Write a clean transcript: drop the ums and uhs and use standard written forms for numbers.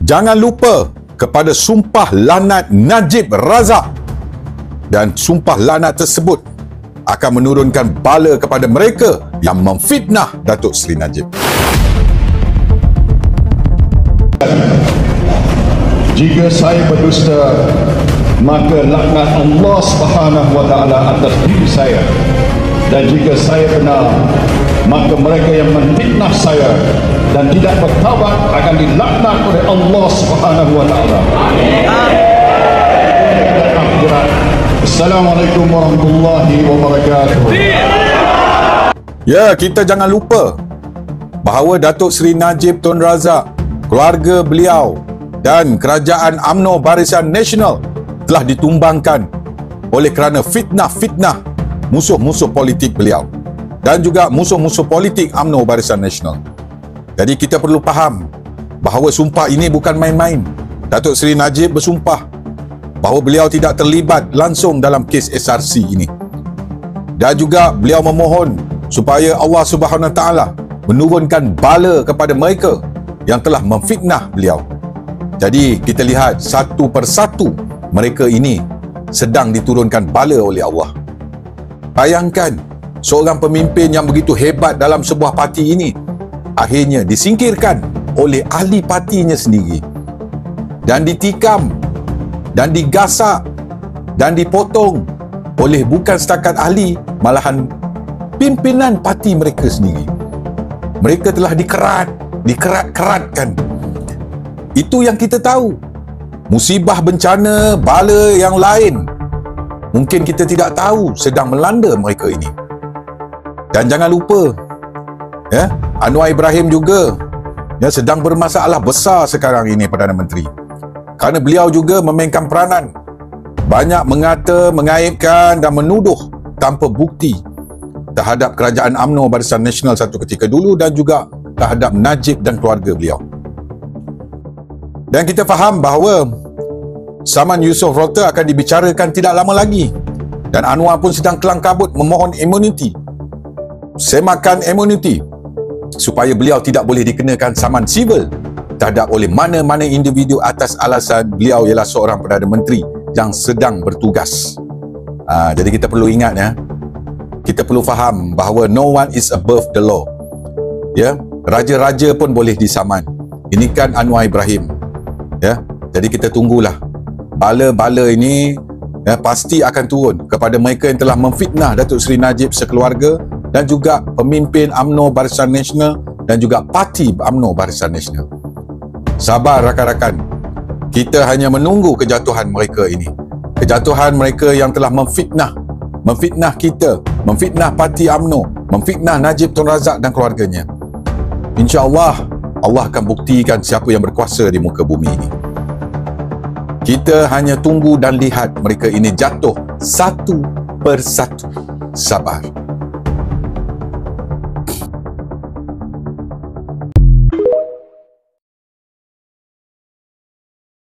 Jangan lupa kepada sumpah lanat Najib Razak, dan sumpah lanat tersebut akan menurunkan bala kepada mereka yang memfitnah Datuk Seri Najib. Jika saya berdusta, maka laknat Allah Subhanahu wa taala atas diri saya, dan jika saya benar, maka mereka yang memfitnah saya dan tidak bertaubat akan dilaknat oleh Allah Subhanahu wa taala. Amin. Assalamualaikum warahmatullahi wabarakatuh. Ya, kita jangan lupa bahawa Datuk Seri Najib Tun Razak, keluarga beliau dan kerajaan UMNO Barisan Nasional telah ditumbangkan oleh kerana fitnah-fitnah musuh-musuh politik beliau dan juga musuh-musuh politik UMNO Barisan Nasional. Jadi kita perlu faham bahawa sumpah ini bukan main-main. Datuk Seri Najib bersumpah bahawa beliau tidak terlibat langsung dalam kes SRC ini. Dan juga beliau memohon supaya Allah Subhanahu Wa Taala menurunkan bala kepada mereka yang telah memfitnah beliau. Jadi kita lihat satu persatu mereka ini sedang diturunkan bala oleh Allah. Bayangkan seorang pemimpin yang begitu hebat dalam sebuah parti ini akhirnya disingkirkan oleh ahli partinya sendiri dan ditikam dan digasak dan dipotong oleh bukan setakat ahli, malahan pimpinan parti mereka sendiri. Mereka telah dikerat-keratkan. Itu yang kita tahu. Musibah, bencana, bala yang lain mungkin kita tidak tahu sedang melanda mereka ini. Dan jangan lupa, ya, Anwar Ibrahim juga sedang bermasalah besar sekarang ini, Perdana Menteri. Kerana beliau juga memainkan peranan banyak mengata, mengaibkan dan menuduh tanpa bukti terhadap kerajaan UMNO Barisan Nasional satu ketika dulu dan juga terhadap Najib dan keluarga beliau. Dan kita faham bahawa saman Yusof Rota akan dibicarakan tidak lama lagi, dan Anwar pun sedang kelang kabut memohon imuniti, semakan imuniti, supaya beliau tidak boleh dikenakan saman sivil terhadap oleh mana-mana individu atas alasan beliau ialah seorang Perdana Menteri yang sedang bertugas. Jadi kita perlu ingat, ya, kita perlu faham bahawa no one is above the law. Ya, raja-raja pun boleh disaman. Ini kan Anwar Ibrahim. Ya, jadi kita tunggulah. Bala-bala ini pasti akan turun kepada mereka yang telah memfitnah Datuk Seri Najib sekeluarga dan juga pemimpin UMNO Barisan Nasional dan juga parti UMNO Barisan Nasional. Sabar rakan-rakan. Kita hanya menunggu kejatuhan mereka ini. Kejatuhan mereka yang telah memfitnah kita, memfitnah parti UMNO, memfitnah Najib Tun Razak dan keluarganya. InsyaAllah, Allah akan buktikan siapa yang berkuasa di muka bumi ini. Kita hanya tunggu dan lihat mereka ini jatuh satu persatu. Sabar.